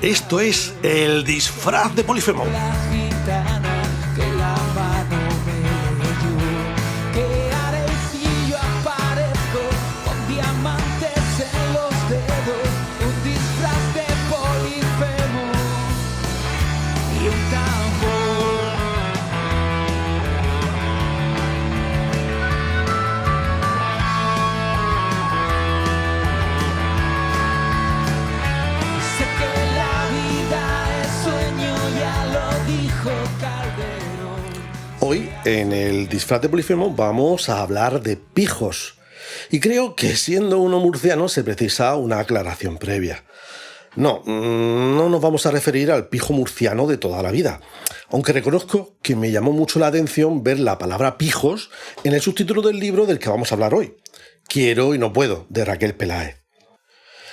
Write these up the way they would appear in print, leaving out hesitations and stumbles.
Esto es El disfraz de Polifemo. La gitana que la mano me leyó, que arecillo aparezco con diamantes en los dedos, un disfraz de Polifemo y un tambor. Sé que la vida es sueño, ya lo dijo Calderón. Hoy, en El disfraz de Polifemo, vamos a hablar de pijos. Y creo que siendo uno murciano se precisa una aclaración previa. No nos vamos a referir al pijo murciano de toda la vida, aunque reconozco que me llamó mucho la atención ver la palabra pijos en el subtítulo del libro del que vamos a hablar hoy, Quiero y no puedo, de Raquel Peláez.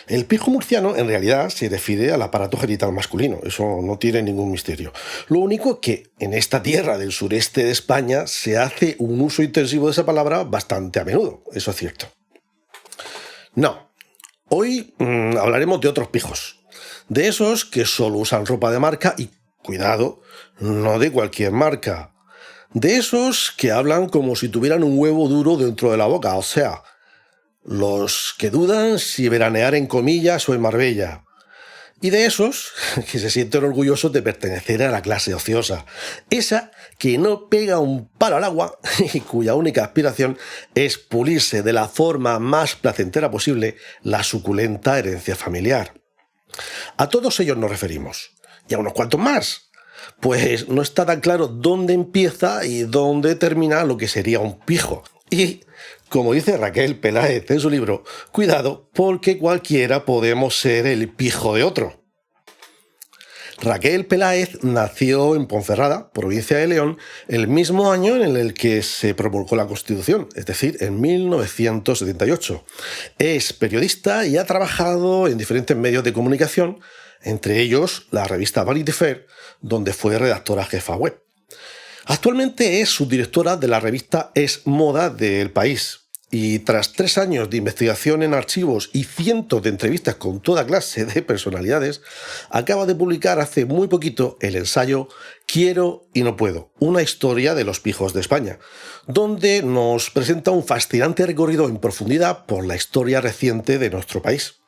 El pijo murciano en realidad se refiere al aparato genital masculino, eso no tiene ningún misterio. Lo único es que en esta tierra del sureste de España se hace un uso intensivo de esa palabra bastante a menudo, eso es cierto. No, hoy hablaremos de otros pijos, de esos que solo usan ropa de marca y, cuidado, no de cualquier marca. De esos que hablan como si tuvieran un huevo duro dentro de la boca, o sea, los que dudan si veranear en Comillas o en Marbella. Y de esos que se sienten orgullosos de pertenecer a la clase ociosa, esa que no pega un palo al agua y cuya única aspiración es pulirse de la forma más placentera posible la suculenta herencia familiar. A todos ellos nos referimos, y a unos cuantos más. Pues no está tan claro dónde empieza y dónde termina lo que sería un pijo. Y, como dice Raquel Peláez en su libro, cuidado, porque cualquiera podemos ser el pijo de otro. Raquel Peláez nació en Ponferrada, provincia de León, el mismo año en el que se promulgó la Constitución, es decir, en 1978. Es periodista y ha trabajado en diferentes medios de comunicación, entre ellos la revista Vanity Fair, donde fue redactora jefa web. Actualmente es subdirectora de la revista Es Moda del País y tras 3 años de investigación en archivos y cientos de entrevistas con toda clase de personalidades, acaba de publicar hace muy poquito el ensayo Quiero y no puedo, una historia de los pijos de España, donde nos presenta un fascinante recorrido en profundidad por la historia reciente de nuestro país.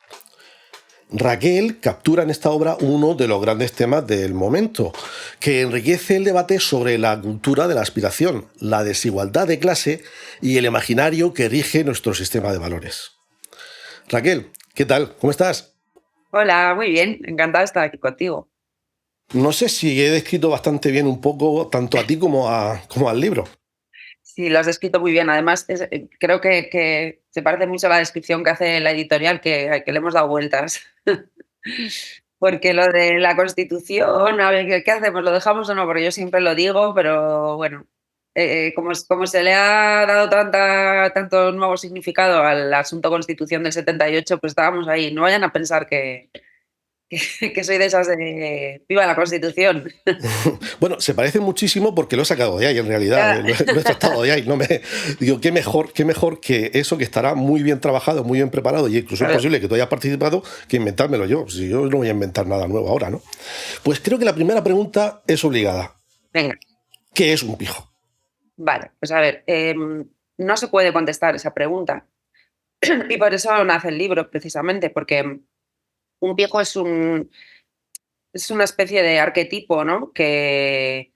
Raquel captura en esta obra uno de los grandes temas del momento, que enriquece el debate sobre la cultura de la aspiración, la desigualdad de clase y el imaginario que rige nuestro sistema de valores. Raquel, ¿qué tal? ¿Cómo estás? Hola, muy bien, encantada de estar aquí contigo. No sé si he descrito bastante bien un poco tanto a ti como al libro. Sí, lo has descrito muy bien. Además, creo que se parece mucho a la descripción que hace la editorial, que le hemos dado vueltas. Porque lo de la Constitución, a ver, ¿qué hacemos? ¿Lo dejamos o no? Porque yo siempre lo digo, pero bueno, como se le ha dado tanto nuevo significado al asunto Constitución del 78, pues estábamos ahí. No vayan a pensar que soy de esas de ¡viva la Constitución! Bueno, se parece muchísimo porque lo he sacado de ahí, en realidad. Lo he tratado de ahí. Digo, qué mejor que eso, que estará muy bien trabajado, muy bien preparado, y incluso es posible que tú hayas participado, que inventármelo yo. Si yo no voy a inventar nada nuevo ahora, ¿no? Pues creo que la primera pregunta es obligada. Venga. ¿Qué es un pijo? Vale, pues a ver, no se puede contestar esa pregunta. Y por eso nace el libro, precisamente, porque un pijo es una especie de arquetipo, ¿no? Que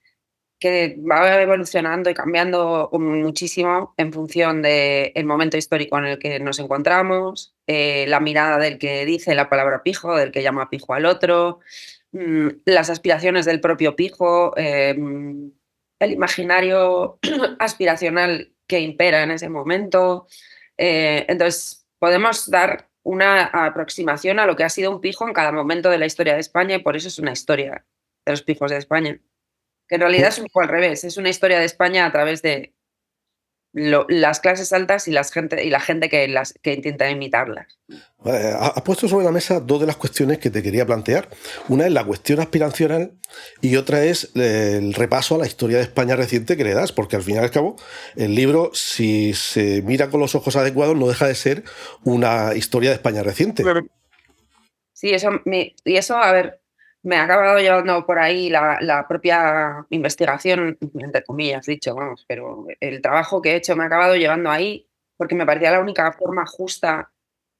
va evolucionando y cambiando muchísimo en función del momento histórico en el que nos encontramos, la mirada del que dice la palabra pijo, del que llama pijo al otro, las aspiraciones del propio pijo, el imaginario aspiracional que impera en ese momento. Entonces, podemos dar una aproximación a lo que ha sido un pijo en cada momento de la historia de España, y por eso es una historia de los pijos de España. Que en realidad es un poco al revés, es una historia de España a través de las clases altas y la gente que intenta imitarlas. Has puesto sobre la mesa dos de las cuestiones que te quería plantear. Una es la cuestión aspiracional y otra es el repaso a la historia de España reciente que le das, porque al fin y al cabo el libro, si se mira con los ojos adecuados, no deja de ser una historia de España reciente. Sí, eso, a ver, me ha acabado llevando por ahí la propia investigación, entre comillas dicho, vamos, pero el trabajo que he hecho me ha acabado llevando ahí, porque me parecía la única forma justa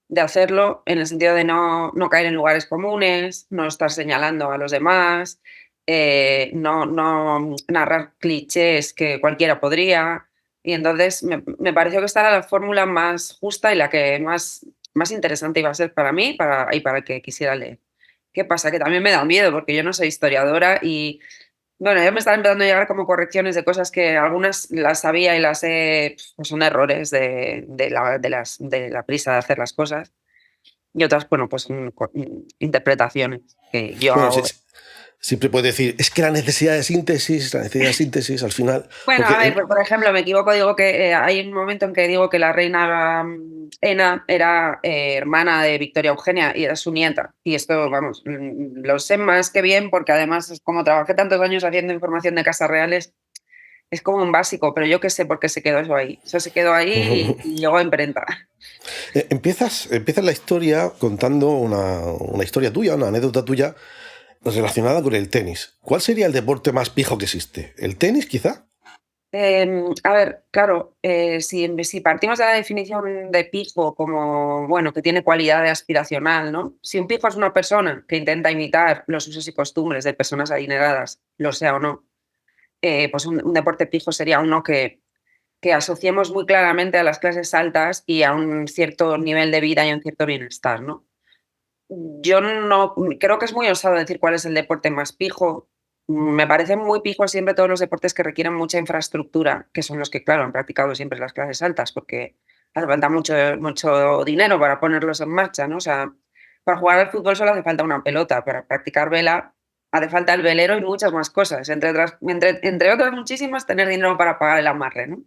de hacerlo, en el sentido de no caer en lugares comunes, no estar señalando a los demás, no narrar clichés que cualquiera podría. Y entonces me pareció que esta era la fórmula más justa y la que más interesante iba a ser para mí y para el que quisiera leer. ¿Qué pasa? Que también me da miedo, porque yo no soy historiadora y, bueno, ya me están empezando a llegar como correcciones de cosas que algunas las sabía y las he, pues son errores de la prisa de hacer las cosas, y otras, bueno, pues interpretaciones que yo Bueno, hago. siempre puedes decir, es que la necesidad de síntesis al final, Bueno, porque a ver, por ejemplo, me equivoco, digo que hay un momento en que digo que la reina Ena era hermana de Victoria Eugenia y era su nieta. Y esto, vamos, lo sé más que bien porque además, como trabajé tantos años haciendo información de casas reales, es como un básico, pero yo qué sé por qué se quedó eso ahí. Eso se quedó ahí y llegó a imprenta. empiezas la historia contando una historia tuya, una anécdota tuya relacionada con el tenis. ¿Cuál sería el deporte más pijo que existe? ¿El tenis, quizá? A ver, claro, si partimos de la definición de pijo como, bueno, que tiene cualidad de aspiracional, ¿no? Si un pijo es una persona que intenta imitar los usos y costumbres de personas adineradas, lo sea o no, pues un deporte pijo sería uno que asociemos muy claramente a las clases altas y a un cierto nivel de vida y a un cierto bienestar, ¿no? Yo no creo que es muy osado decir cuál es el deporte más pijo. Me parecen muy pijos siempre todos los deportes que requieren mucha infraestructura, que son los que, claro, han practicado siempre las clases altas, porque hace falta mucho dinero para ponerlos en marcha, ¿no? O sea, para jugar al fútbol solo hace falta una pelota, para practicar vela hace falta el velero y muchas más cosas, entre otras muchísimas, tener dinero para pagar el amarre, ¿no?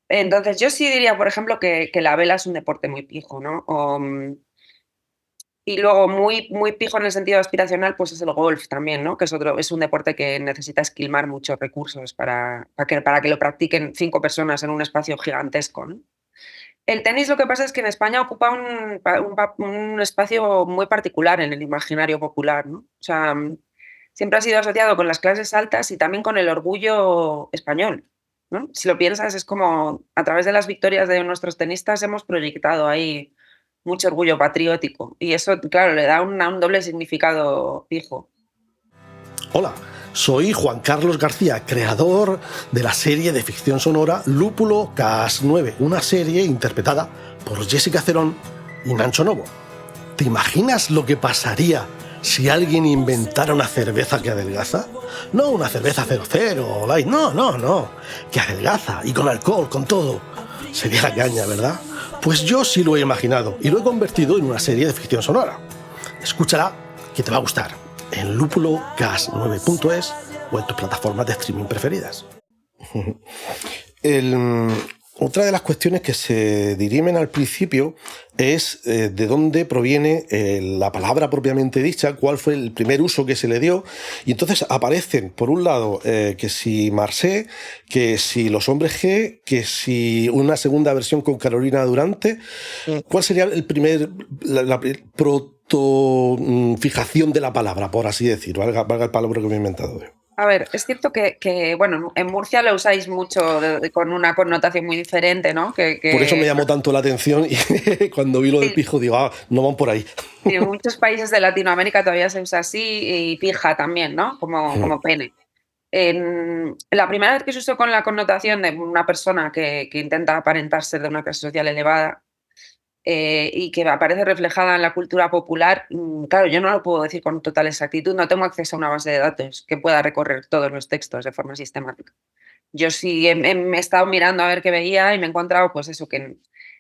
Entonces, yo sí diría, por ejemplo, que la vela es un deporte muy pijo, ¿no? Y luego muy pijo en el sentido aspiracional, pues es el golf también, ¿no? Que es un deporte que necesita esquilmar muchos recursos para que lo practiquen 5 personas en un espacio gigantesco, ¿no? El tenis lo que pasa es que en España ocupa un espacio muy particular en el imaginario popular, ¿no? O sea, siempre ha sido asociado con las clases altas y también con el orgullo español, ¿no? Si lo piensas, es como a través de las victorias de nuestros tenistas hemos proyectado ahí mucho orgullo patriótico y eso, claro, le da un doble significado fijo. Hola, soy Juan Carlos García, creador de la serie de ficción sonora Lúpulo Cas9, una serie interpretada por Jessica Cerón y Nacho Novo. ¿Te imaginas lo que pasaría si alguien inventara una cerveza que adelgaza? No una cerveza 00 light, no, que adelgaza y con alcohol, con todo. Sería la caña, ¿verdad? Pues yo sí lo he imaginado y lo he convertido en una serie de ficción sonora. Escúchala, que te va a gustar, en lupulocas9.es o en tus plataformas de streaming preferidas. Otra de las cuestiones que se dirimen al principio es de dónde proviene la palabra propiamente dicha, cuál fue el primer uso que se le dio. Y entonces aparecen, por un lado, que si Marcé, que si los hombres G, que si una segunda versión con Carolina Durante. ¿Cuál sería la protofijación de la palabra, por así decir? Valga el palabra que me he inventado yo. A ver, es cierto que, bueno, en Murcia lo usáis mucho con una connotación muy diferente, ¿no? Por eso me llamó tanto la atención y cuando vi lo del pijo digo, no van por ahí. En muchos países de Latinoamérica todavía se usa así y pija también, ¿no? Como pene. La primera vez que se usó con la connotación de una persona que intenta aparentar ser de una clase social elevada y que aparece reflejada en la cultura popular, claro, yo no lo puedo decir con total exactitud, no tengo acceso a una base de datos que pueda recorrer todos los textos de forma sistemática. Yo sí he estado mirando a ver qué veía y me he encontrado, pues eso, que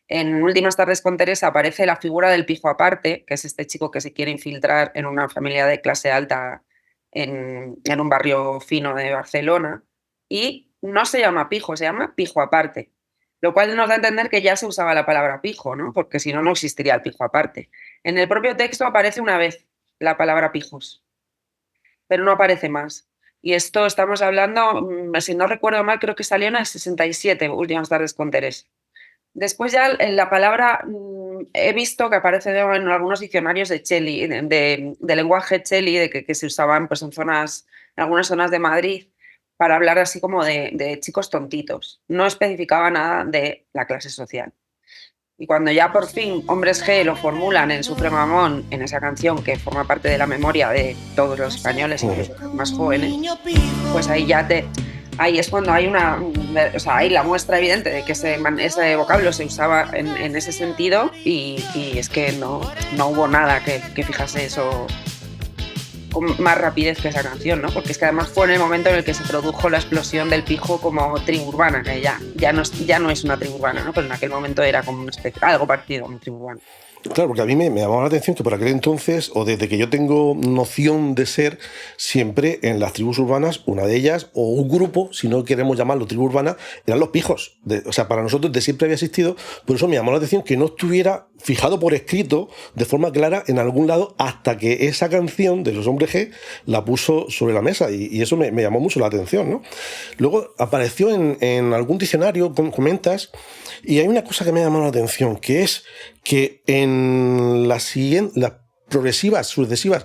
en Últimas tardes con Teresa aparece la figura del pijo aparte, que es este chico que se quiere infiltrar en una familia de clase alta en un barrio fino de Barcelona, y no se llama pijo, se llama pijo aparte, lo cual nos da a entender que ya se usaba la palabra pijo, ¿no? Porque si no, no existiría el pijo aparte. En el propio texto aparece una vez la palabra pijos, pero no aparece más. Y esto estamos hablando, si no recuerdo mal, creo que salió en el 67, Últimas tardes con Teresa. Después ya en la palabra he visto que aparece en algunos diccionarios de Cheli, de lenguaje Cheli, que se usaban pues, en algunas zonas de Madrid para hablar así como de chicos tontitos. No especificaba nada de la clase social. Y cuando ya por fin Hombres G lo formulan en Supremamón, en esa canción que forma parte de la memoria de todos los españoles, incluso los más jóvenes, pues ahí es cuando hay o sea, hay la muestra evidente de que ese vocablo se usaba en ese sentido y es que no hubo nada que fijase eso con más rapidez que esa canción, ¿no? Porque es que además fue en el momento en el que se produjo la explosión del pijo como tribu urbana, que ya no es una tribu urbana, ¿no? Pero en aquel momento era como algo parecido a una tribu urbana. Claro, porque a mí me llamaba la atención que por aquel entonces, o desde que yo tengo noción de ser, siempre en las tribus urbanas, una de ellas, o un grupo, si no queremos llamarlo tribu urbana, eran los pijos. O sea, para nosotros de siempre había existido, por eso me llamó la atención que no estuviera fijado por escrito de forma clara en algún lado hasta que esa canción de los Hombres G la puso sobre la mesa y eso me llamó mucho la atención, ¿no? Luego apareció en algún diccionario, comentas, y hay una cosa que me ha llamado la atención, que es que en las progresivas, sucesivas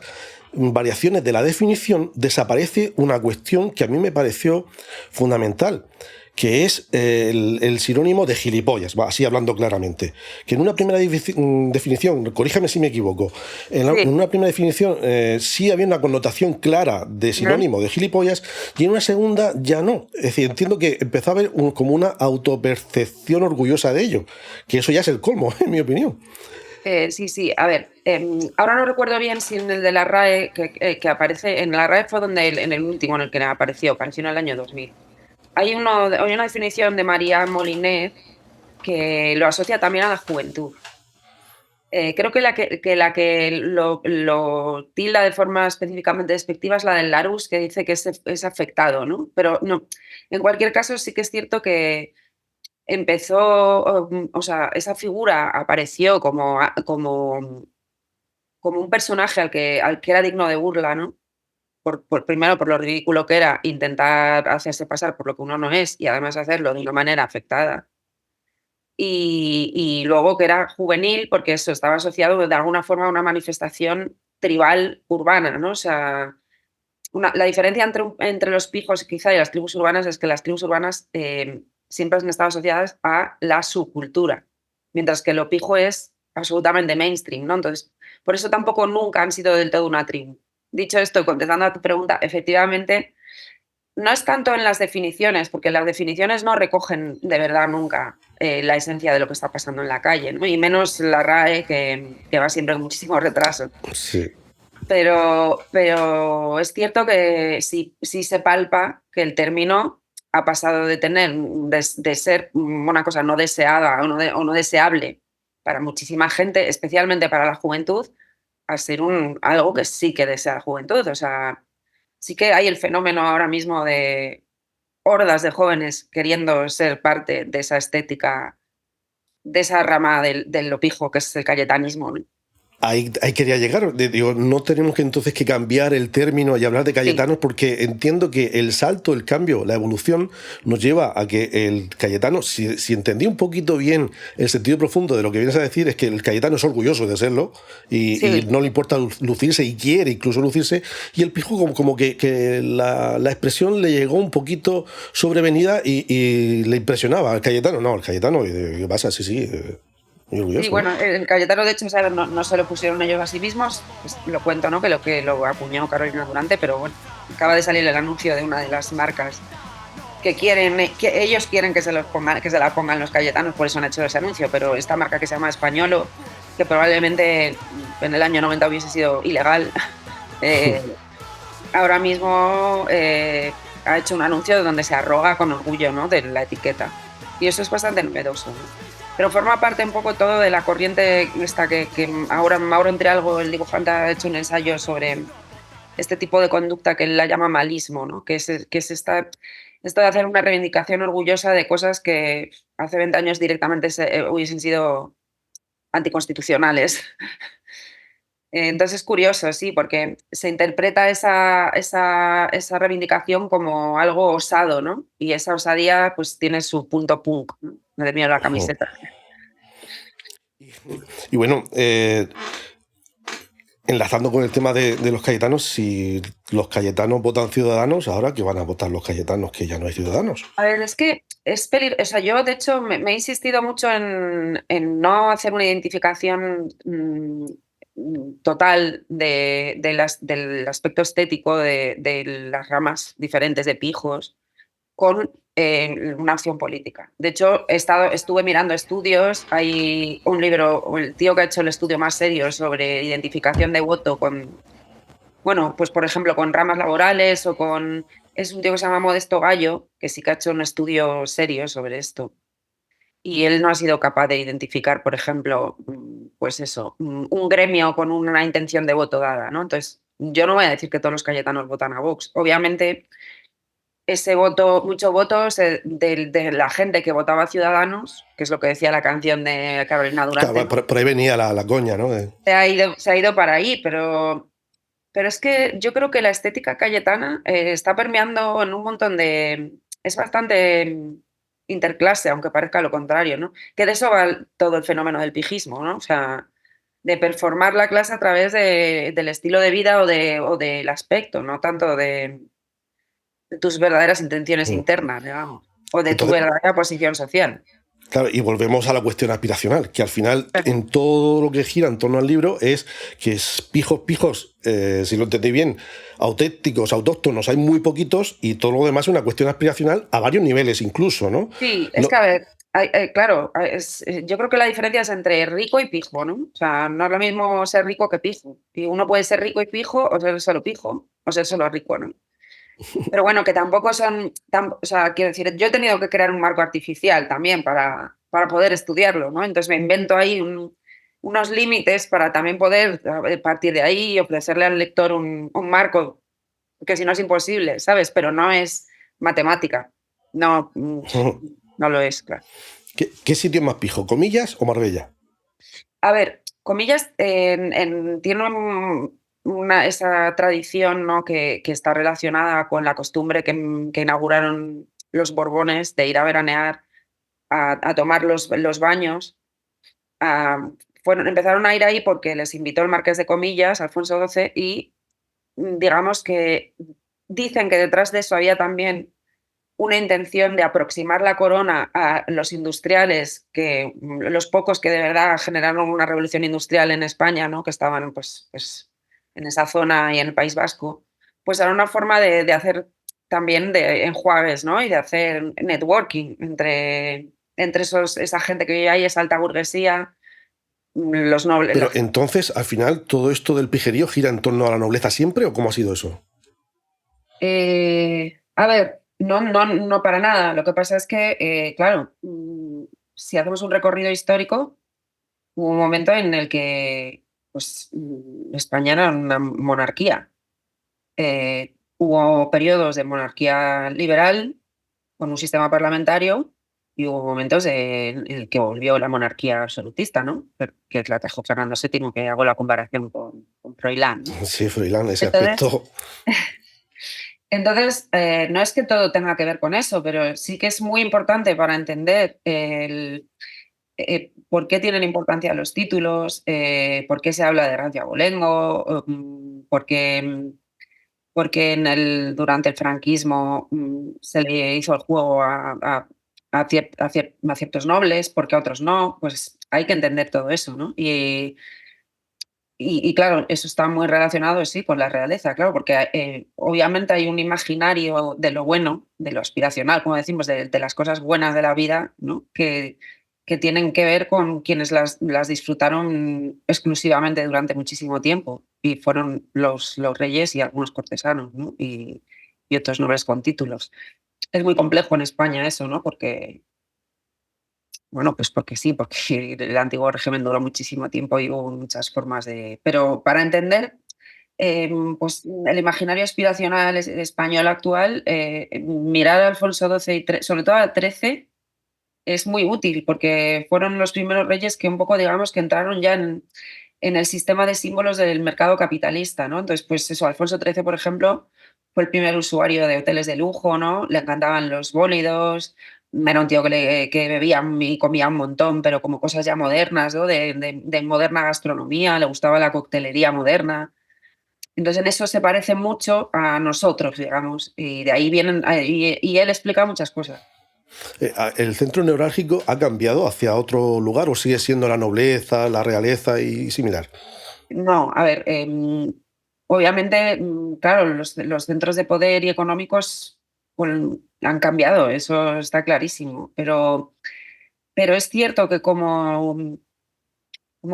variaciones de la definición desaparece una cuestión que a mí me pareció fundamental, que es el sinónimo de gilipollas, así hablando claramente. Que en una primera definición, corríjame si me equivoco, en una primera definición sí había una connotación clara de sinónimo de gilipollas y en una segunda ya no. Es decir, entiendo que empezó a haber como una autopercepción orgullosa de ello, que eso ya es el colmo, en mi opinión. Sí, a ver, ahora no recuerdo bien si en el de la RAE, que aparece, en la RAE fue en el último en el que apareció en el año 2000. Hay una definición de María Molinet que lo asocia también a la juventud. Creo que la que lo tilda de forma específicamente despectiva es la del Larousse, que dice que es afectado, ¿no? Pero no, en cualquier caso sí que es cierto que empezó, o sea, esa figura apareció como un personaje al que era digno de burla, ¿no? Primero por lo ridículo que era intentar hacerse pasar por lo que uno no es y además hacerlo de una manera afectada. Y luego que era juvenil porque eso estaba asociado de alguna forma a una manifestación tribal urbana, ¿no? O sea, la diferencia entre los pijos quizá y las tribus urbanas es que las tribus urbanas siempre han estado asociadas a la subcultura, mientras que lo pijo es absolutamente mainstream, ¿no? Entonces, por eso tampoco nunca han sido del todo una tribu. Dicho esto, contestando a tu pregunta, efectivamente, no es tanto en las definiciones, porque las definiciones no recogen de verdad nunca la esencia de lo que está pasando en la calle, ¿no? Y menos la RAE, que va siempre con muchísimo retraso. Sí. Pero es cierto que sí se palpa que el término ha pasado de ser una cosa no deseada o no deseable para muchísima gente, especialmente para la juventud, a ser algo que sí que desea la juventud. O sea, sí que hay el fenómeno ahora mismo de hordas de jóvenes queriendo ser parte de esa estética, de esa rama de lo pijo que es el cayetanismo, ¿no? Ahí quería llegar. Digo, no tenemos que entonces que cambiar el término y hablar de cayetanos, porque entiendo que el salto, el cambio, la evolución nos lleva a que el cayetano, si entendí un poquito bien el sentido profundo de lo que vienes a decir, es que el cayetano es orgulloso de serlo y no le importa lucirse y quiere incluso lucirse, y el pijo como que la expresión le llegó un poquito sobrevenida y le impresionaba al cayetano. No, el cayetano, ¿qué pasa? Sí. Y bueno, el Cayetano, de hecho, o sea, no se lo pusieron ellos a sí mismos, pues lo cuento, ¿no? Que lo acuñó Carolina Durante, pero bueno, acaba de salir el anuncio de una de las marcas que ellos quieren que se la pongan los Cayetanos, por eso han hecho ese anuncio, pero esta marca que se llama Españolo, que probablemente en el año 90 hubiese sido ilegal, ahora mismo ha hecho un anuncio donde se arroga con orgullo, ¿no? De la etiqueta. Y eso es bastante novedoso, ¿no? Pero forma parte un poco todo de la corriente esta que ahora Mauro Entrealgo, el dibujante, ha hecho un ensayo sobre este tipo de conducta que él la llama malismo, ¿no? Que es esto de hacer una reivindicación orgullosa de cosas que hace 20 años directamente hubiesen sido anticonstitucionales. Entonces es curioso, sí, porque se interpreta esa reivindicación como algo osado, ¿no? Y esa osadía pues tiene su punto punk, ¿no? Me miedo la camiseta. Y bueno, enlazando con el tema de los cayetanos, si los cayetanos votan Ciudadanos, ahora que van a votar los cayetanos, que ya no hay ciudadanos. A ver, es que es peligroso. O sea, yo de hecho me he insistido mucho en no hacer una identificación total del aspecto estético de las ramas diferentes de pijos con una acción política. De hecho, estuve mirando estudios. Hay un libro, o el tío que ha hecho el estudio más serio sobre identificación de voto con, bueno, pues por ejemplo, con ramas laborales o con... Es un tío que se llama Modesto Gallo, que sí que ha hecho un estudio serio sobre esto. Y él no ha sido capaz de identificar, por ejemplo, pues eso, un gremio con una intención de voto dada, ¿no? Entonces, yo no voy a decir que todos los cayetanos votan a Vox. Obviamente, ese voto, muchos votos de la gente que votaba a Ciudadanos, que es lo que decía la canción de Carolina Durante, Claro, ¿no? por ahí venía la coña, ¿no? Se ha ido para ahí, pero es que yo creo que la estética cayetana está permeando en un montón de... Es bastante interclase, aunque parezca lo contrario, ¿no? Que de eso va todo el fenómeno del pijismo, ¿no? O sea, de performar la clase a través del estilo de vida o del aspecto, no tanto de tus verdaderas intenciones Mm. internas, digamos, o de tu Entonces, verdadera posición social. claro, y volvemos a la cuestión aspiracional, que al final en todo lo que gira en torno al libro es que es pijos, si lo entendí bien, auténticos, autóctonos, hay muy poquitos y todo lo demás es una cuestión aspiracional a varios niveles incluso, ¿no? Sí, es No, que a ver, claro, yo creo que la diferencia es entre rico y pijo, ¿no? O sea, no es lo mismo ser rico que pijo. Y uno puede ser rico y pijo o ser solo pijo o ser solo rico, ¿no? Pero bueno, que tampoco son, o sea, quiero decir, yo he tenido que crear un marco artificial también para poder estudiarlo, ¿no? Entonces me invento ahí unos límites para también poder partir de ahí y ofrecerle al lector un marco, que si no es imposible, ¿sabes? Pero no es matemática, no, no lo es, claro. ¿Qué sitio es más pijo, Comillas o Marbella? A ver, comillas, tiene esa tradición, ¿no? que está relacionada con la costumbre que inauguraron los Borbones de ir a veranear, a tomar los baños. ah, Empezaron a ir ahí porque les invitó el marqués de Comillas, Alfonso XII, y digamos que dicen que detrás de eso había también una intención de aproximar la corona a los industriales, los pocos que de verdad generaron una revolución industrial en España, ¿no? Que estaban pues en esa zona y en el País Vasco, pues era una forma de hacer también de enjuagues, ¿no? Y de hacer networking entre esa gente que vive ahí, esa alta burguesía, los nobles. Pero entonces, al final, ¿todo esto del pijerío gira en torno a la nobleza siempre o cómo ha sido eso? A ver, no, no, no para nada. Lo que pasa es que, claro, si hacemos un recorrido histórico, hubo un momento en el que pues, España era una monarquía. Hubo periodos de monarquía liberal con un sistema parlamentario y hubo momentos en el que volvió la monarquía absolutista, ¿no? Que la trajo Fernando VII, que hago la comparación con Froilán, ¿no? Sí, Froilán, ese Entonces, aspecto. entonces, no es que todo tenga que ver con eso, pero sí que es muy importante para entender por qué tienen importancia los títulos, por qué se habla de rancio abolengo, porque durante el franquismo se le hizo el juego a ciertos nobles, porque a otros no. Pues hay que entender todo eso, ¿no? Y claro, eso está muy relacionado, sí, con la realeza, claro, porque obviamente hay un imaginario de lo bueno, de lo aspiracional, como decimos, de las cosas buenas de la vida, ¿no? Que tienen que ver con quienes las disfrutaron exclusivamente durante muchísimo tiempo, y fueron los reyes y algunos cortesanos, ¿no? Y otros nobles con títulos. Es muy complejo en España eso, ¿no? Porque, bueno, pues porque sí, porque el antiguo régimen duró muchísimo tiempo y hubo muchas formas de... Pero para entender, pues el imaginario aspiracional español actual, mirar a Alfonso XII y sobre todo a XIII, es muy útil porque fueron los primeros reyes que un poco, digamos, que entraron ya en el sistema de símbolos del mercado capitalista, ¿no? Entonces, pues eso, Alfonso XIII, por ejemplo, fue el primer usuario de hoteles de lujo, ¿no? Le encantaban los bólidos, era un tío que bebía y comía un montón, pero como cosas ya modernas, ¿no? De moderna gastronomía, le gustaba la coctelería moderna. Entonces en eso se parece mucho a nosotros, digamos, y de ahí vienen, y él explica muchas cosas. ¿El centro neurálgico ha cambiado hacia otro lugar o sigue siendo la nobleza, la realeza y similar? No, a ver, obviamente, claro, los centros de poder y económicos pues, han cambiado, eso está clarísimo, pero es cierto que como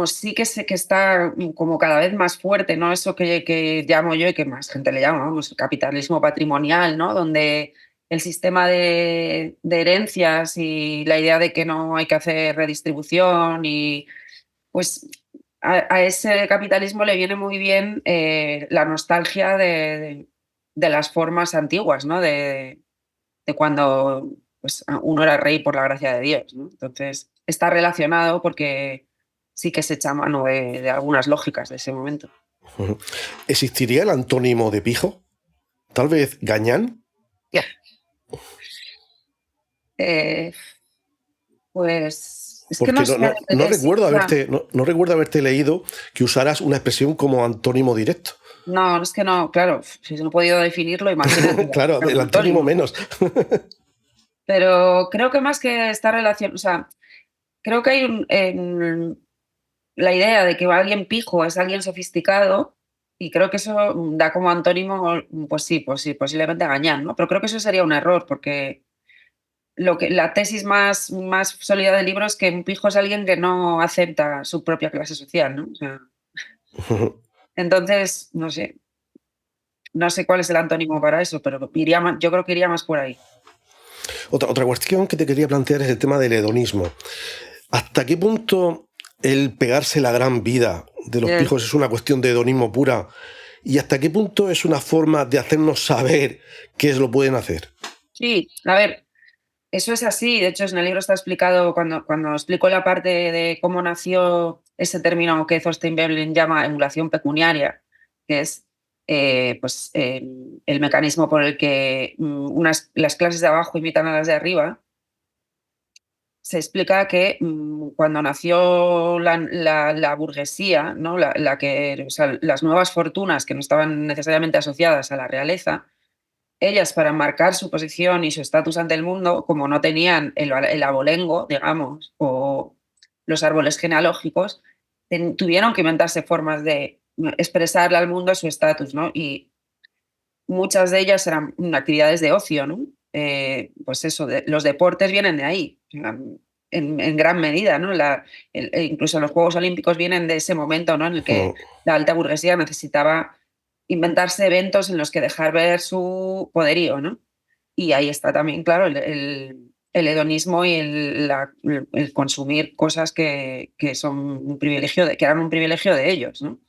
sí que está como cada vez más fuerte, ¿no? Eso que llamo yo y que más gente le llama, vamos, capitalismo patrimonial, ¿no? Donde el sistema de herencias y la idea de que no hay que hacer redistribución y pues a ese capitalismo le viene muy bien la nostalgia de las formas antiguas, ¿no? De cuando pues, uno era rey por la gracia de Dios, ¿no? Entonces está relacionado porque sí que se echa mano de algunas lógicas de ese momento. Ujú. ¿Existiría el antónimo de pijo? ¿Tal vez gañán? Ya. Eh, pues es que no Porque no, sé, no, no recuerdo ya, no recuerdo haberte leído que usaras una expresión como antónimo directo. no, es que no, claro, si no he podido definirlo, imagínate Claro, el un antónimo antónimo. menos. Pero creo que más que esta relación, o sea, creo que hay la idea de que alguien pijo es alguien sofisticado, y creo que eso da como antónimo, pues sí, posiblemente gañán, ¿no? Pero creo que eso sería un error, porque la tesis más sólida del libro es que un pijo es alguien que no acepta su propia clase social, ¿no? O sea, entonces, no sé cuál es el antónimo para eso, pero yo creo que iría más por ahí. Otra cuestión que te quería plantear es el tema del hedonismo. ¿Hasta qué punto el pegarse la gran vida de los Eh, pijos es una cuestión de hedonismo pura? ¿Y hasta qué punto es una forma de hacernos saber que lo pueden hacer? Sí, a ver, eso es así. De hecho, en el libro está explicado, cuando explico la parte de cómo nació ese término que Thorstein Veblen llama emulación pecuniaria, que es pues, el mecanismo por el que las clases de abajo imitan a las de arriba. Se explica que cuando nació la burguesía, ¿no? O sea, las nuevas fortunas que no estaban necesariamente asociadas a la realeza, ellas, para marcar su posición y su estatus ante el mundo, como no tenían el abolengo, digamos, o los árboles genealógicos, tuvieron que inventarse formas de expresarle al mundo su estatus, ¿no? Y muchas de ellas eran actividades de ocio, ¿no? Pues eso, los deportes vienen de ahí, en gran medida, ¿no? Incluso los Juegos Olímpicos vienen de ese momento, ¿no? En el que Mm. la alta burguesía necesitaba inventarse eventos en los que dejar ver su poderío, ¿no? Y ahí está también, claro, el hedonismo y el consumir cosas que son un privilegio, que eran un privilegio de ellos, ¿no?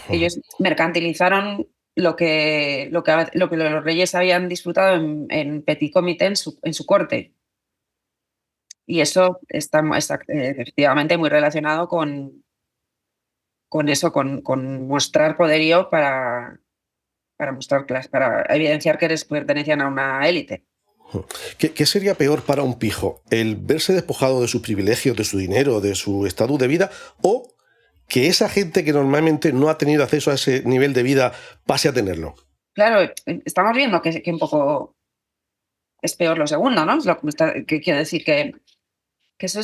Ellos mercantilizaron lo que los reyes habían disfrutado en petit comité en su corte. Y eso está efectivamente muy relacionado con eso, con mostrar poderío para evidenciar que pertenecían a una élite. ¿Qué sería peor para un pijo? ¿El verse despojado de sus privilegios, de su dinero, de su estatus de vida? ¿O que esa gente que normalmente no ha tenido acceso a ese nivel de vida pase a tenerlo? Claro, estamos viendo que un poco es peor lo segundo, ¿no? Es lo que quiero decir que eso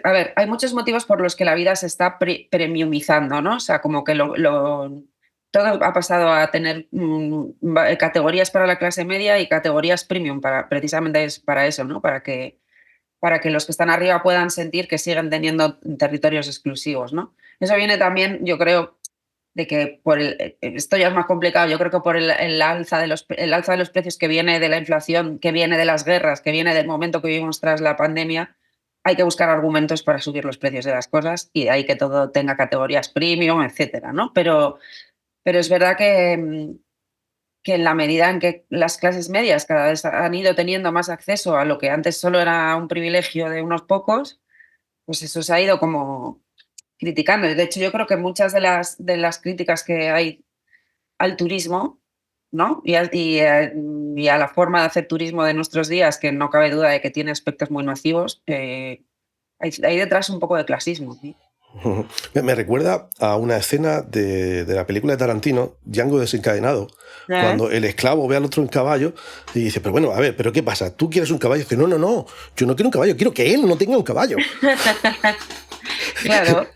a ver, hay muchos motivos por los que la vida se está premiumizando, ¿no? O sea, como que todo ha pasado a tener categorías para la clase media y categorías premium, precisamente es para eso, ¿no? Para que los que están arriba puedan sentir que siguen teniendo territorios exclusivos, ¿no? Eso viene también, yo creo, de que esto ya es más complicado, yo creo que por el alza de los precios que viene de la inflación, que viene de las guerras, que viene del momento que vivimos tras la pandemia, hay que buscar argumentos para subir los precios de las cosas y de ahí que todo tenga categorías premium, etcétera, ¿no? Pero es verdad que en la medida en que las clases medias cada vez han ido teniendo más acceso a lo que antes solo era un privilegio de unos pocos, pues eso se ha ido como criticando. De hecho, yo creo que muchas de las críticas que hay al turismo ¿no? Y a la forma de hacer turismo de nuestros días, que no cabe duda de que tiene aspectos muy nocivos, hay detrás un poco de clasismo, ¿sí? Me recuerda a una escena de la película de Tarantino, Django desencadenado, ¿Eh? cuando el esclavo ve al otro en caballo y dice, pero bueno, a ver, ¿pero qué pasa? ¿Tú quieres un caballo? Y dice, no, no, no, yo no quiero un caballo, quiero que él no tenga un caballo. Claro,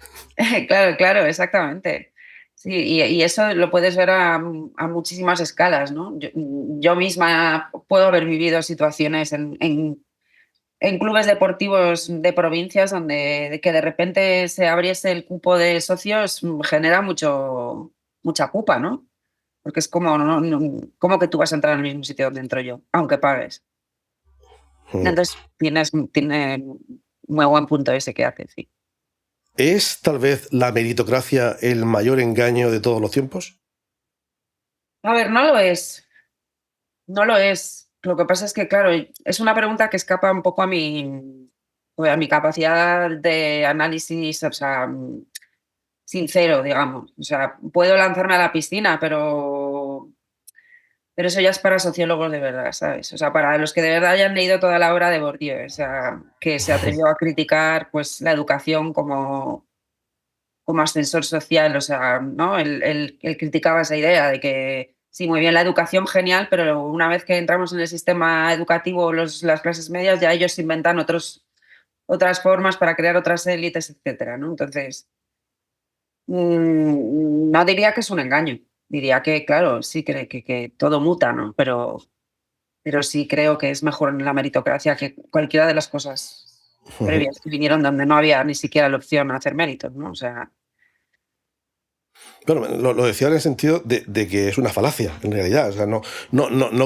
claro, claro, exactamente. Sí, y eso lo puedes ver a muchísimas escalas, ¿no? Yo misma puedo haber vivido situaciones en clubes deportivos de provincias donde que de repente se abriese el cupo de socios, genera mucha pupa, ¿no? Porque es como, ¿cómo que tú vas a entrar en el mismo sitio donde entro yo, aunque pagues? Entonces, tiene muy buen punto ese que hace, sí. ¿Es tal vez la meritocracia el mayor engaño de todos los tiempos? A ver, no lo es, no lo es. Lo que pasa es que, claro, es una pregunta que escapa un poco a mi capacidad de análisis, o sea, sincero, digamos. O sea, puedo lanzarme a la piscina, pero eso ya es para sociólogos de verdad, ¿sabes? O sea, para los que de verdad hayan leído toda la obra de Bourdieu, o sea, que se atrevió a criticar, pues, la educación como ascensor social, o sea, ¿no? Él criticaba esa idea de que sí, muy bien la educación, genial, pero una vez que entramos en el sistema educativo, las clases medias, ya ellos inventan otras formas para crear otras élites, etcétera, ¿no? Entonces, no diría que es un engaño, diría que, claro, sí que todo muta, ¿no? Pero sí creo que es mejor la meritocracia que cualquiera de las cosas previas que vinieron donde no había ni siquiera la opción a hacer méritos, ¿no? O sea, Bueno, lo decía en el sentido de que es una falacia, en realidad. O sea, no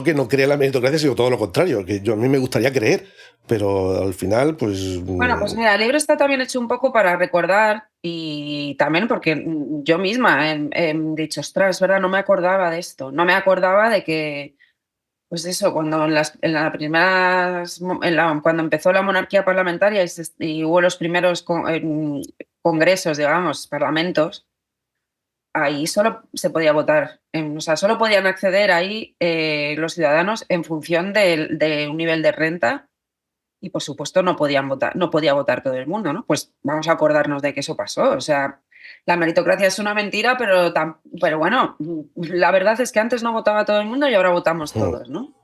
que no crea la meritocracia, sino todo lo contrario, que a mí me gustaría creer, pero al final, pues... bueno, pues mira, el libro está también hecho un poco para recordar y también porque yo misma he dicho, ostras, es verdad, no me acordaba de esto, no me acordaba de que, pues eso, cuando en las primeras, cuando empezó la monarquía parlamentaria y hubo los primeros congresos, digamos, parlamentos, ahí solo se podía votar, o sea, solo podían acceder ahí los ciudadanos en función de un nivel de renta y, por supuesto, no podían votar, no podía votar todo el mundo, ¿no? Pues vamos a acordarnos de que eso pasó. O sea, la meritocracia es una mentira, pero bueno, la verdad es que antes no votaba todo el mundo y ahora votamos todos, ¿no?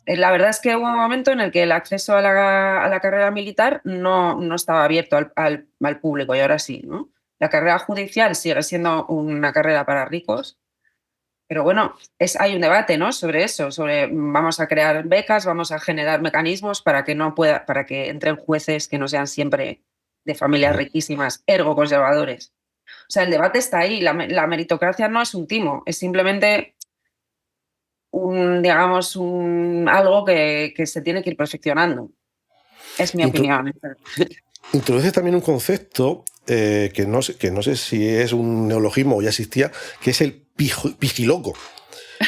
La verdad es que hubo un momento en el que el acceso a la carrera militar no estaba abierto al público y ahora sí, ¿no? La carrera judicial sigue siendo una carrera para ricos, pero bueno, hay un debate, ¿no? Sobre eso, sobre vamos a crear becas, vamos a generar mecanismos para que entren jueces que no sean siempre de familias riquísimas, ergo conservadores. O sea, el debate está ahí. La meritocracia no es un timo, es simplemente digamos, algo que se tiene que ir perfeccionando. Es mi Intro- opinión. Introduces también un concepto que no sé si es un neologismo o ya existía, que es el pijiloco.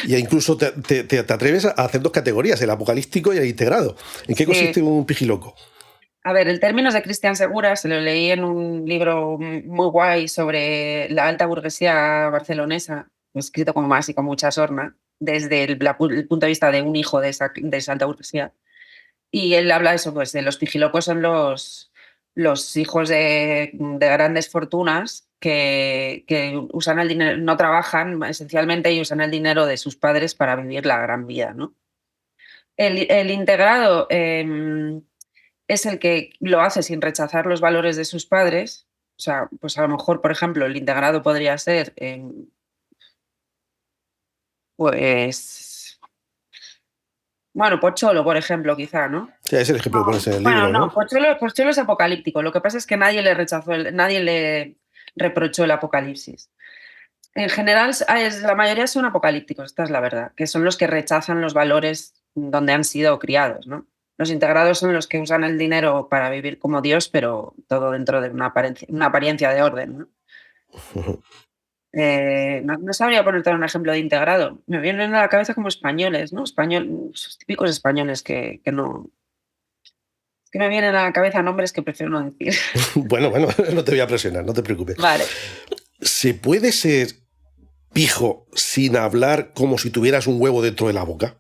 Y incluso te atreves a hacer dos categorías, el apocalíptico y el integrado. ¿En qué Sí. consiste un pijiloco? A ver, el término es de Cristian Segura, se lo leí en un libro muy guay sobre la alta burguesía barcelonesa, escrito como más y con mucha sorna, desde el punto de vista de un hijo de esa alta burguesía. Y él habla de eso, pues de los pijilocos son los hijos de grandes fortunas que usan el dinero, no trabajan esencialmente y usan el dinero de sus padres para vivir la gran vida, ¿no? El integrado es el que lo hace sin rechazar los valores de sus padres. O sea, pues a lo mejor, por ejemplo, el integrado podría ser, pues, bueno, Pocholo, por ejemplo, quizá, ¿no? Sí, es el ejemplo que pones en el Bueno, libro, no, ¿no? Pocholo es apocalíptico. Lo que pasa es que nadie le rechazó, nadie le reprochó el apocalipsis. En general, la mayoría son apocalípticos, esta es la verdad, que son los que rechazan los valores donde han sido criados, ¿no? Los integrados son los que usan el dinero para vivir como Dios, pero todo dentro de una apariencia de orden, ¿no? No sabría ponerte un ejemplo de integrado. Me vienen a la cabeza como españoles, ¿no? Esos típicos españoles que no. Que me vienen a la cabeza nombres que prefiero no decir. Bueno, no te voy a presionar, no te preocupes. Vale. ¿Se puede ser pijo sin hablar como si tuvieras un huevo dentro de la boca?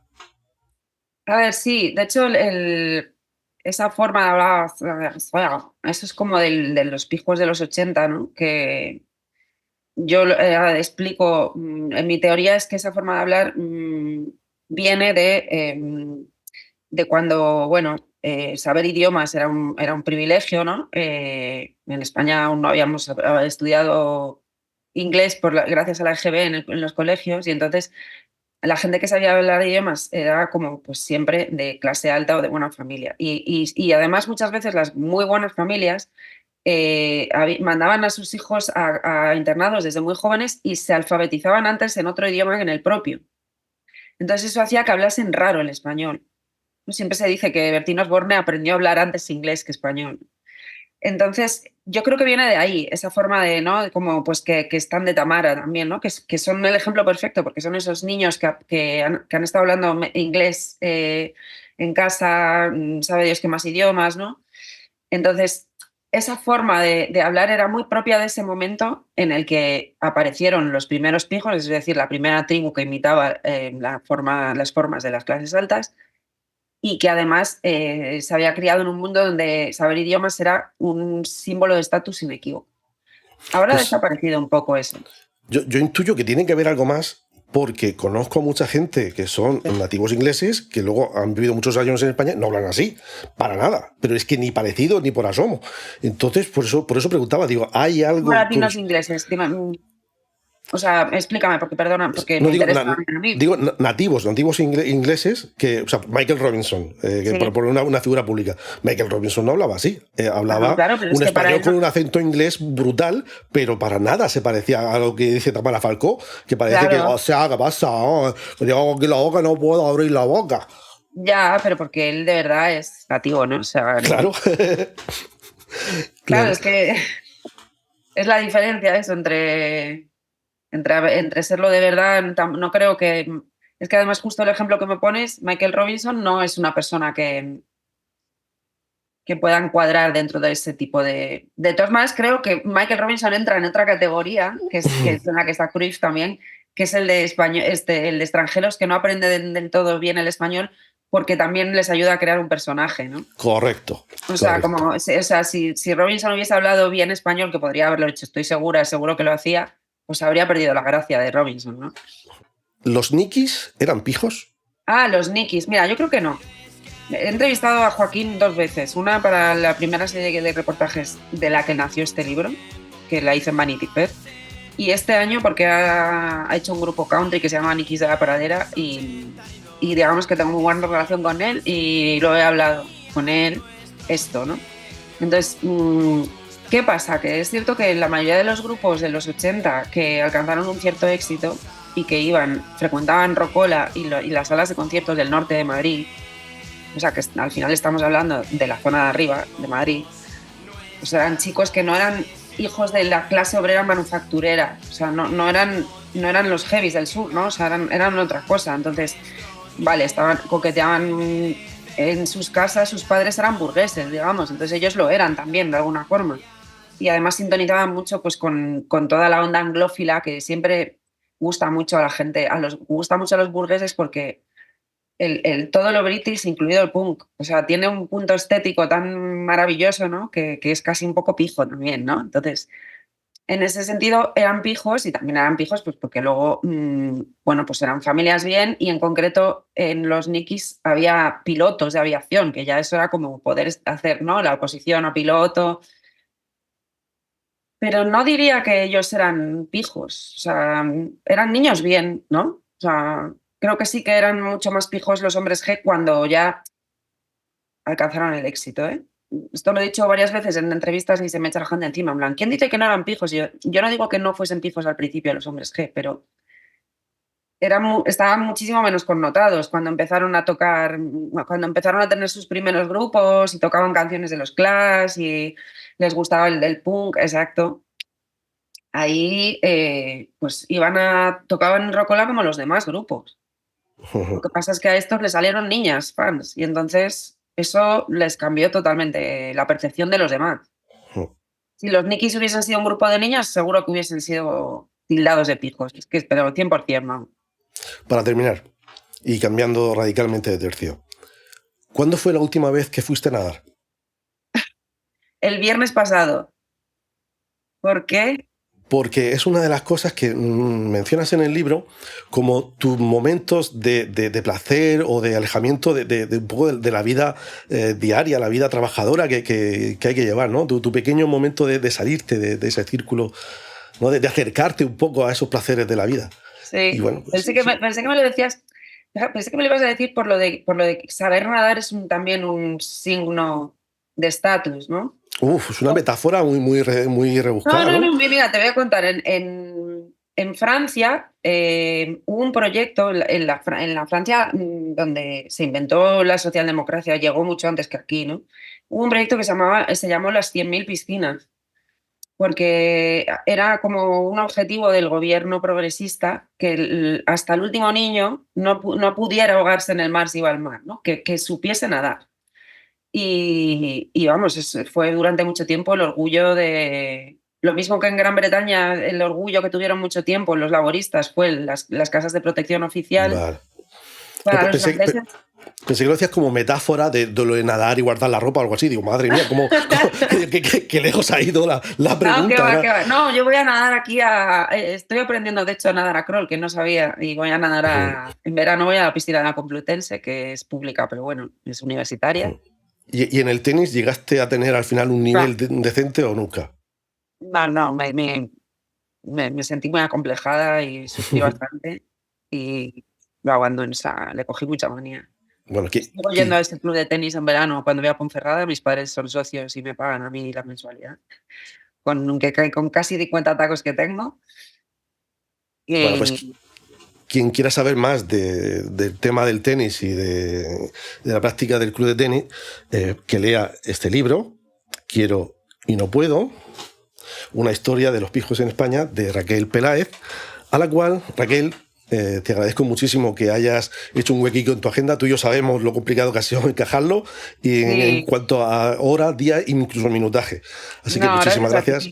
A ver, sí, de hecho, esa forma de hablar, eso es como de los pijos de los 80, ¿no? Que yo explico, en mi teoría es que esa forma de hablar viene de cuando, bueno, saber idiomas era un privilegio, ¿no? En España aún no habíamos estudiado inglés gracias a la EGB en los colegios, y entonces la gente que sabía hablar idiomas era como pues siempre de clase alta o de buena familia. Y además muchas veces las muy buenas familias mandaban a sus hijos a internados desde muy jóvenes y se alfabetizaban antes en otro idioma que en el propio. Entonces eso hacía que hablasen raro el español. Siempre se dice que Bertín Osborne aprendió a hablar antes inglés que español. Entonces, yo creo que viene de ahí, esa forma de, ¿no? Como pues que están de Tamara también, ¿no? Que son el ejemplo perfecto, porque son esos niños que han estado hablando inglés en casa, sabe Dios qué más idiomas, ¿no? Entonces, esa forma de hablar era muy propia de ese momento en el que aparecieron los primeros pijos, es decir, la primera tribu que imitaba las formas de las clases altas, y que además se había criado en un mundo donde saber idiomas era un símbolo de estatus inequívoco. Ahora ha Pues desaparecido un poco eso. yo intuyo que tiene que haber algo más porque conozco a mucha gente que son nativos ingleses que luego han vivido muchos años en España, no hablan así, para nada, pero es que ni parecido ni por asomo. Entonces, por eso preguntaba, digo, ¿hay Como algo latinos ingleses. Dime, o sea, explícame, porque perdona, porque no me digo, interesa a mí. digo nativos ingleses, que, o sea, Michael Robinson, que Sí. por poner una figura pública. Michael Robinson no hablaba así, hablaba Claro, pero es un que para español eso, con un acento inglés brutal, pero para nada se parecía a lo que dice Tamara Falcó, que parece que, o claro, sea, ¿qué pasa? Oh, yo aquí la boca no puedo abrir la boca. ya, pero porque él de verdad es nativo, ¿no? O sea, Claro, claro, claro. es que es la diferencia eso entre serlo de verdad. No creo que. Es que además, justo el ejemplo que me pones, Michael Robinson no es una persona que pueda encuadrar dentro de ese tipo de. De todas maneras, creo que Michael Robinson entra en otra categoría, que es en la que está Cruyff también, que es el de español, el de extranjeros que no aprenden del todo bien el español porque también les ayuda a crear un personaje, ¿no? Correcto, O sea, correcto. si Robinson hubiese hablado bien español, que podría haberlo hecho, estoy segura, seguro que lo hacía, pues habría perdido la gracia de Robinson, ¿no? ¿Los nikis eran pijos? Ah, los Nikis. Mira, yo creo que no. He entrevistado a Joaquín 2 veces. Una para la primera serie de reportajes de la que nació este libro, que la hice en Vanity Fair. Y este año porque ha hecho un grupo country que se llama Nikis de la Pradera y digamos que tengo muy buena relación con él y lo he hablado con él esto, ¿no? Entonces, ¿qué pasa? Que es cierto que la mayoría de los grupos de los 80 que alcanzaron un cierto éxito y que frecuentaban Rocola y las salas de conciertos del norte de Madrid, o sea que al final estamos hablando de la zona de arriba de Madrid, pues eran chicos que no eran hijos de la clase obrera manufacturera, o sea, no eran los heavies del sur, ¿no? O sea, eran otra cosa. Entonces, vale, coqueteaban en sus casas, sus padres eran burgueses, digamos, entonces ellos lo eran también de alguna forma. Y además sintonizaban mucho pues con toda la onda anglófila que siempre gusta mucho a la gente, gusta mucho a los burgueses porque todo lo british, incluido el punk, o sea, tiene un punto estético tan maravilloso, ¿no? Que es casi un poco pijo también, ¿no? Entonces, en ese sentido eran pijos y también eran pijos pues porque luego, bueno, pues eran familias bien y en concreto en los Nikis había pilotos de aviación, que ya eso era como poder hacer, ¿no? La oposición a piloto, pero no diría que ellos eran pijos, o sea, eran niños bien, ¿no? O sea, creo que sí que eran mucho más pijos los hombres G cuando ya alcanzaron el éxito, ¿eh? Esto lo he dicho varias veces en entrevistas y se me echa la gente encima. En plan, ¿quién dice que no eran pijos? Yo no digo que no fuesen pijos al principio los hombres G, pero estaban muchísimo menos connotados cuando empezaron a tocar, cuando empezaron a tener sus primeros grupos y tocaban canciones de los Clash y les gustaba el punk, exacto. Ahí pues tocaban rocola como los demás grupos. Lo que pasa es que a estos les salieron niñas fans y entonces eso les cambió totalmente la percepción de los demás. Si los Nikis hubiesen sido un grupo de niñas, seguro que hubiesen sido tildados de pijos. Es que, pero 100%, vamos. Para terminar, y cambiando radicalmente de tercio, ¿cuándo fue la última vez que fuiste a nadar? El viernes pasado. ¿Por qué? Porque es una de las cosas que mencionas en el libro como tus momentos de placer o de alejamiento de un poco de la vida diaria, la vida trabajadora que hay que llevar, ¿no? Tu pequeño momento de salirte de ese círculo, ¿no? De acercarte un poco a esos placeres de la vida. Sí, Y bueno, pues, pensé que me lo decías, pensé que me lo ibas a decir por lo de saber nadar es también un signo de estatus, ¿no? es una metáfora muy rebuscada, ¿no? Mira, te voy a contar. En Francia hubo un proyecto, en la Francia donde se inventó la socialdemocracia, llegó mucho antes que aquí, ¿no? Hubo un proyecto que se llamó las 100.000 piscinas, porque era como un objetivo del gobierno progresista que hasta el último niño no pudiera ahogarse en el mar si iba al mar, ¿no? Que supiese nadar. Y vamos, fue durante mucho tiempo el orgullo de... Lo mismo que en Gran Bretaña, el orgullo que tuvieron mucho tiempo los laboristas fue las casas de protección oficial. Vale. Para los Pensé franceses. que lo decías como metáfora de lo de nadar y guardar la ropa o algo así. Digo, madre mía, qué lejos ha ido la pregunta. No, ¿qué va? No, yo voy a nadar aquí estoy aprendiendo, de hecho, a nadar a crawl, que no sabía, y voy a nadar en verano voy a la piscina de la Complutense, que es pública, pero bueno, es universitaria. ¿Y en el tenis llegaste a tener al final un nivel decente o nunca? No, me sentí muy acomplejada y sufrí bastante y lo abandoné, le cogí mucha manía. Bueno, Sigo yendo a este club de tenis en verano cuando voy a Ponferrada, mis padres son socios y me pagan a mí la mensualidad, con casi 50 tacos que tengo. Bueno, pues quien quiera saber más del tema del tenis y de la práctica del club de tenis, que lea este libro, Quiero y no puedo, una historia de los pijos en España, de Raquel Peláez, a la cual, Raquel, te agradezco muchísimo que hayas hecho un huequito en tu agenda. Tú y yo sabemos lo complicado que ha sido encajarlo y en cuanto a hora, día e incluso minutaje. Así que muchísimas gracias.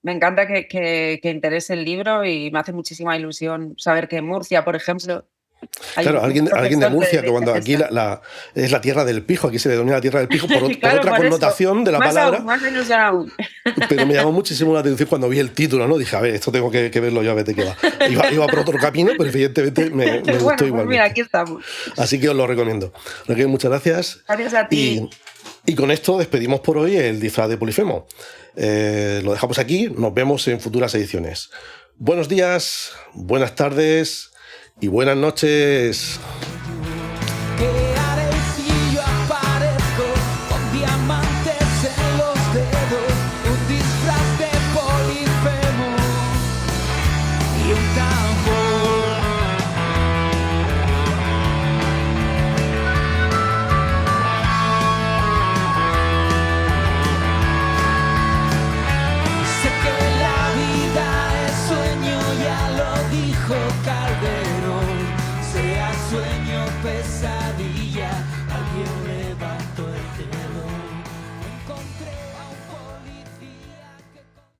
Me encanta que interese el libro y me hace muchísima ilusión saber que en Murcia, por ejemplo... Claro, alguien de Murcia, que cuando aquí es la tierra del pijo, aquí se le denomina la tierra del pijo por otra connotación de la palabra. Más ilusión aún. Pero me llamó muchísimo la atención cuando vi el título, ¿no? Dije, a ver, esto tengo que verlo yo, a ver de qué va. Iba por otro camino, pero evidentemente me gustó pues igualmente. Mira, aquí estamos. Así que os lo recomiendo. Raquel, muchas gracias. Gracias a ti. Y con esto despedimos por hoy el disfraz de Polifemo. Lo dejamos aquí, nos vemos en futuras ediciones. Buenos días, buenas tardes y buenas noches.